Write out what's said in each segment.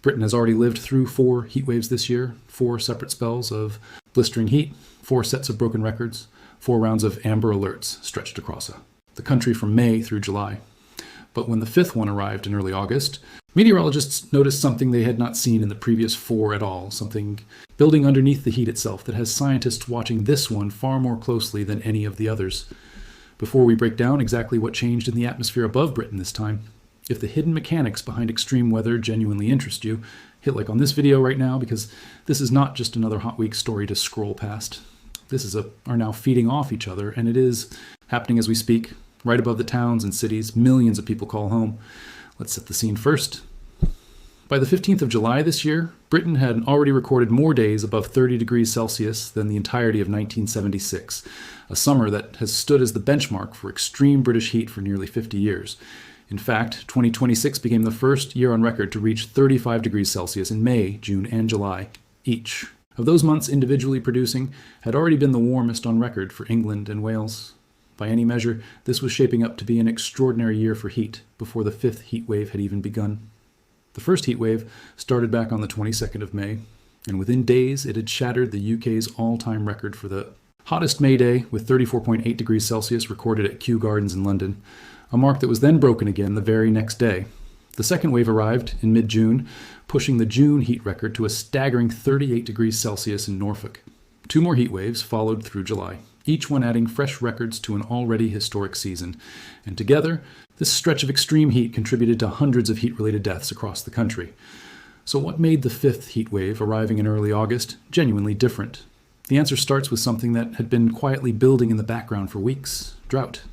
Britain has already lived through 4 heat waves this year, 4 separate spells of blistering heat, 4 sets of broken records, 4 rounds of amber alerts stretched across the country from May through July. But when the 5th one arrived in early August, meteorologists noticed something they had not seen in the previous 4 at all, something building underneath the heat itself that has scientists watching this one far more closely than any of the others. Before we break down exactly what changed in the atmosphere above Britain this time, if the hidden mechanics behind extreme weather genuinely interest you, hit like on this video right now, because this is not just another Hot Week story to scroll past. This is are now feeding off each other, and it is happening as we speak, right above the towns and cities millions of people call home. Let's set the scene first. By the 15th of July this year, Britain had already recorded more days above 30 degrees Celsius than the entirety of 1976, a summer that has stood as the benchmark for extreme British heat for nearly 50 years. In fact, 2026 became the first year on record to reach 35 degrees Celsius in May, June, and July, each. Of those months individually producing had already been the warmest on record for England and Wales. By any measure, this was shaping up to be an extraordinary year for heat before the 5th heat wave had even begun. The first heat wave started back on the 22nd of May, and within days it had shattered the UK's all-time record for the hottest May day, with 34.8 degrees Celsius recorded at Kew Gardens in London, a mark that was then broken again the very next day. The second wave arrived in mid-June, pushing the June heat record to a staggering 38 degrees Celsius in Norfolk. 2 more heat waves followed through July, each one adding fresh records to an already historic season. And together, this stretch of extreme heat contributed to hundreds of heat-related deaths across the country. So what made the 5th heat wave, arriving in early August, genuinely different? The answer starts with something that had been quietly building in the background for weeks: drought.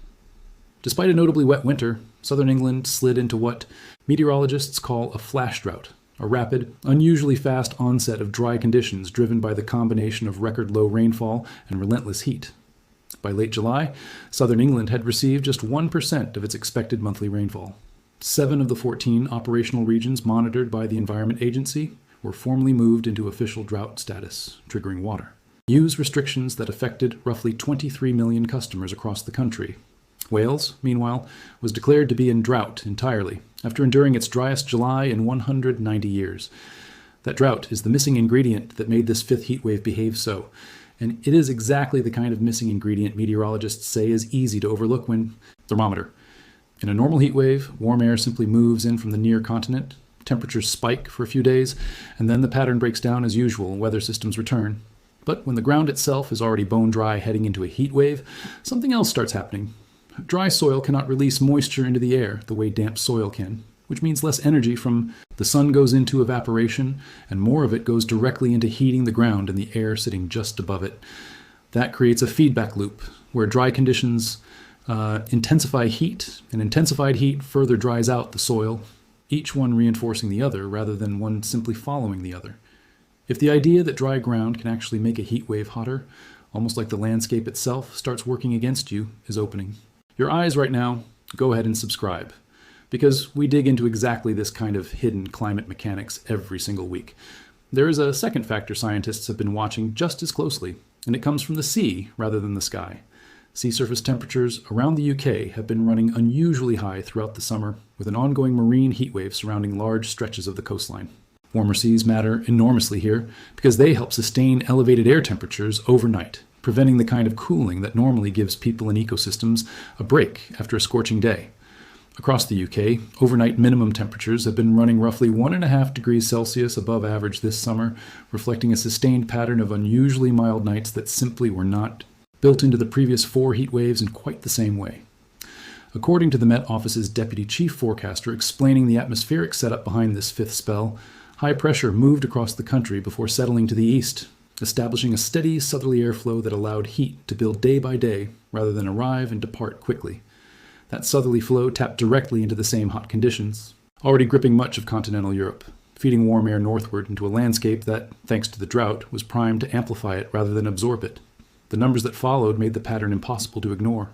Despite a notably wet winter, southern England slid into what meteorologists call a flash drought, a rapid, unusually fast onset of dry conditions driven by the combination of record-low rainfall and relentless heat. By late July, southern England had received just 1% of its expected monthly rainfall. 7 of the 14 operational regions monitored by the Environment Agency were formally moved into official drought status, triggering water use restrictions that affected roughly 23 million customers across the country. Wales, meanwhile, was declared to be in drought entirely, after enduring its driest July in 190 years. That drought is the missing ingredient that made this 5th heat wave behave so, and it is exactly the kind of missing ingredient meteorologists say is easy to overlook when thermometer. In a normal heat wave, warm air simply moves in from the near continent, temperatures spike for a few days, and then the pattern breaks down as usual and weather systems return. But when the ground itself is already bone dry heading into a heat wave, something else starts happening. Dry soil cannot release moisture into the air the way damp soil can, which means less energy from the sun goes into evaporation, and more of it goes directly into heating the ground and the air sitting just above it. That creates a feedback loop, where dry conditions intensify heat, and intensified heat further dries out the soil, each one reinforcing the other rather than one simply following the other. If the idea that dry ground can actually make a heat wave hotter, almost like the landscape itself starts working against you, is opening. Your eyes right now, go ahead and subscribe, because we dig into exactly this kind of hidden climate mechanics every single week. There is a second factor scientists have been watching just as closely, and it comes from the sea rather than the sky. Sea surface temperatures around the UK have been running unusually high throughout the summer, with an ongoing marine heat wave surrounding large stretches of the coastline. Warmer seas matter enormously here because they help sustain elevated air temperatures overnight, preventing the kind of cooling that normally gives people and ecosystems a break after a scorching day. Across the UK, overnight minimum temperatures have been running roughly 1.5 degrees Celsius above average this summer, reflecting a sustained pattern of unusually mild nights that simply were not built into the previous 4 heat waves in quite the same way. According to the Met Office's deputy chief forecaster explaining the atmospheric setup behind this 5th spell, high pressure moved across the country before settling to the east, establishing a steady southerly airflow that allowed heat to build day by day rather than arrive and depart quickly. That southerly flow tapped directly into the same hot conditions, already gripping much of continental Europe, feeding warm air northward into a landscape that, thanks to the drought, was primed to amplify it rather than absorb it. The numbers that followed made the pattern impossible to ignore.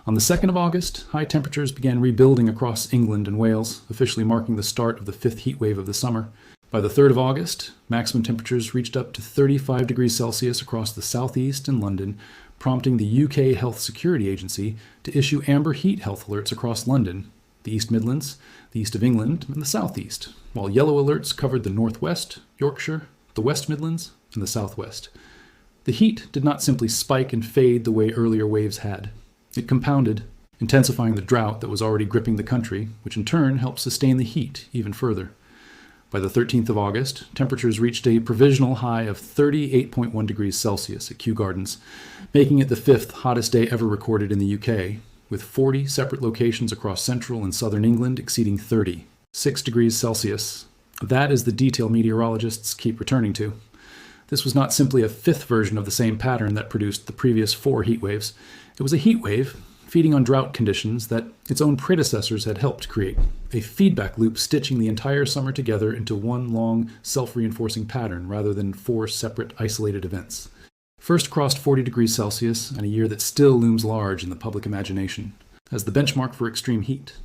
On the 2nd of August, high temperatures began rebuilding across England and Wales, officially marking the start of the 5th heat wave of the summer. By the 3rd of August, maximum temperatures reached up to 35 degrees Celsius across the southeast and London, prompting the UK Health Security Agency to issue amber heat health alerts across London, the East Midlands, the East of England, and the South East, while yellow alerts covered the Northwest, Yorkshire, the West Midlands, and the Southwest. The heat did not simply spike and fade the way earlier waves had. It compounded, intensifying the drought that was already gripping the country, which in turn helped sustain the heat even further. By the 13th of August, temperatures reached a provisional high of 38.1 degrees Celsius at Kew Gardens, making it the 5th hottest day ever recorded in the UK, with 40 separate locations across central and southern England exceeding 36 degrees Celsius. That is the detail meteorologists keep returning to. This was not simply a fifth version of the same pattern that produced the previous 4 heat waves. It was a heat wave feeding on drought conditions that its own predecessors had helped create, a feedback loop stitching the entire summer together into one long, self-reinforcing pattern rather than 4 separate, isolated events. First crossed 40 degrees Celsius in a year that still looms large in the public imagination as the benchmark for extreme heat.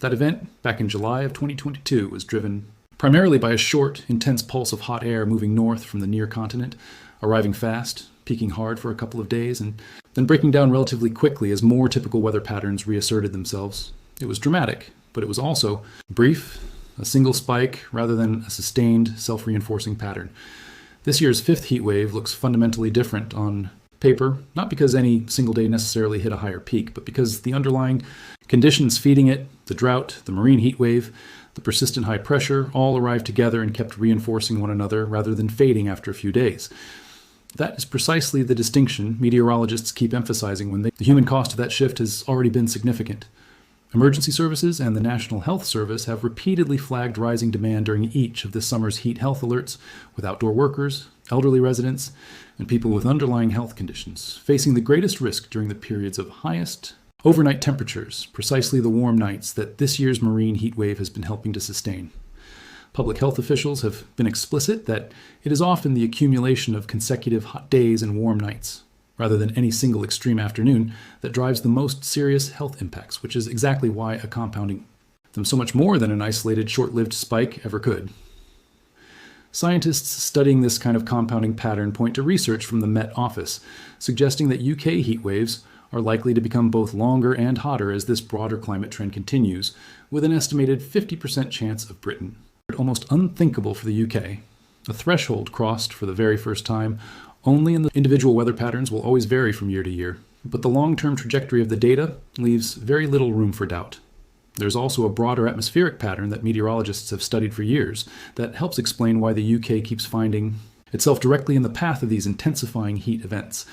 That event, back in July of 2022, was driven primarily by a short, intense pulse of hot air moving north from the near continent, arriving fast, peaking hard for a couple of days, and then breaking down relatively quickly as more typical weather patterns reasserted themselves. It was dramatic, but it was also brief, a single spike rather than a sustained, self-reinforcing pattern. This year's 5th heat wave looks fundamentally different on paper, not because any single day necessarily hit a higher peak, but because the underlying conditions feeding it, the drought, the marine heat wave, the persistent high pressure, all arrived together and kept reinforcing one another rather than fading after a few days. That is precisely the distinction meteorologists keep emphasizing when the human cost of that shift has already been significant. Emergency services and the National Health Service have repeatedly flagged rising demand during each of this summer's heat health alerts, with outdoor workers, elderly residents, and people with underlying health conditions facing the greatest risk during the periods of highest overnight temperatures, precisely the warm nights that this year's marine heat wave has been helping to sustain. Public health officials have been explicit that it is often the accumulation of consecutive hot days and warm nights, rather than any single extreme afternoon, that drives the most serious health impacts, which is exactly why a compounding them so much more than an isolated, short-lived spike ever could. Scientists studying this kind of compounding pattern point to research from the Met Office, suggesting that UK heat waves are likely to become both longer and hotter as this broader climate trend continues, with an estimated 50% chance of Britain. Almost unthinkable for the UK. A threshold crossed for the very first time, only in the individual weather patterns will always vary from year to year, but the long-term trajectory of the data leaves very little room for doubt. There's also a broader atmospheric pattern that meteorologists have studied for years that helps explain why the UK keeps finding itself directly in the path of these intensifying heat events.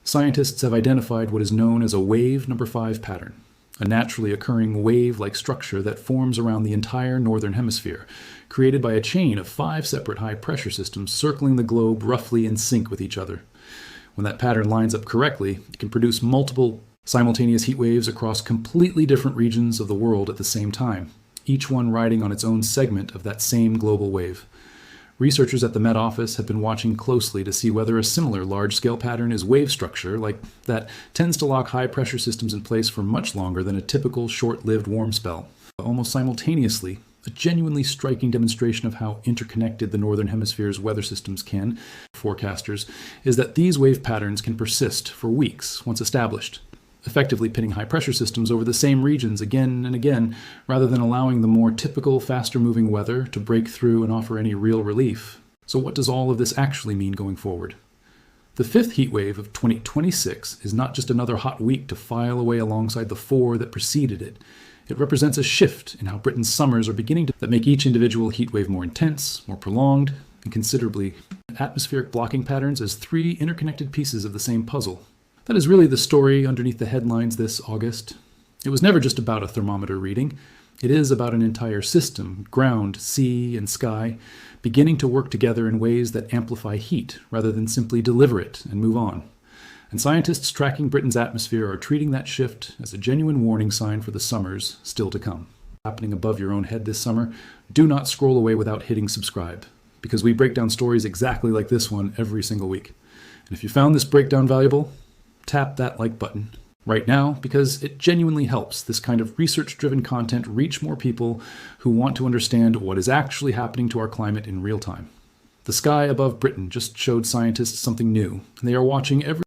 Scientists have identified what is known as a wave number 5 pattern, a naturally occurring wave-like structure that forms around the entire northern hemisphere, created by a chain of 5 separate high-pressure systems circling the globe roughly in sync with each other. When that pattern lines up correctly, it can produce multiple simultaneous heat waves across completely different regions of the world at the same time, each one riding on its own segment of that same global wave. Researchers at the Met Office have been watching closely to see whether a similar large-scale pattern is wave structure like that tends to lock high-pressure systems in place for much longer than a typical short-lived warm spell. Almost simultaneously, a genuinely striking demonstration of how interconnected the Northern Hemisphere's weather systems can, forecasters, is that these wave patterns can persist for weeks once established, effectively pitting high-pressure systems over the same regions again and again, rather than allowing the more typical, faster-moving weather to break through and offer any real relief. So what does all of this actually mean going forward? The 5th heat wave of 2026 is not just another hot week to file away alongside the 4 that preceded it. It represents a shift in how Britain's summers are beginning to make each individual heat wave more intense, more prolonged, and considerably atmospheric blocking patterns as 3 interconnected pieces of the same puzzle. That is really the story underneath the headlines this August. It was never just about a thermometer reading. It is about an entire system, ground, sea, and sky, beginning to work together in ways that amplify heat rather than simply deliver it and move on. And scientists tracking Britain's atmosphere are treating that shift as a genuine warning sign for the summers still to come. Happening above your own head this summer, do not scroll away without hitting subscribe, because we break down stories exactly like this one every single week. And if you found this breakdown valuable, tap that like button right now, because it genuinely helps this kind of research-driven content reach more people who want to understand what is actually happening to our climate in real time. The sky above Britain just showed scientists something new, and they are watching every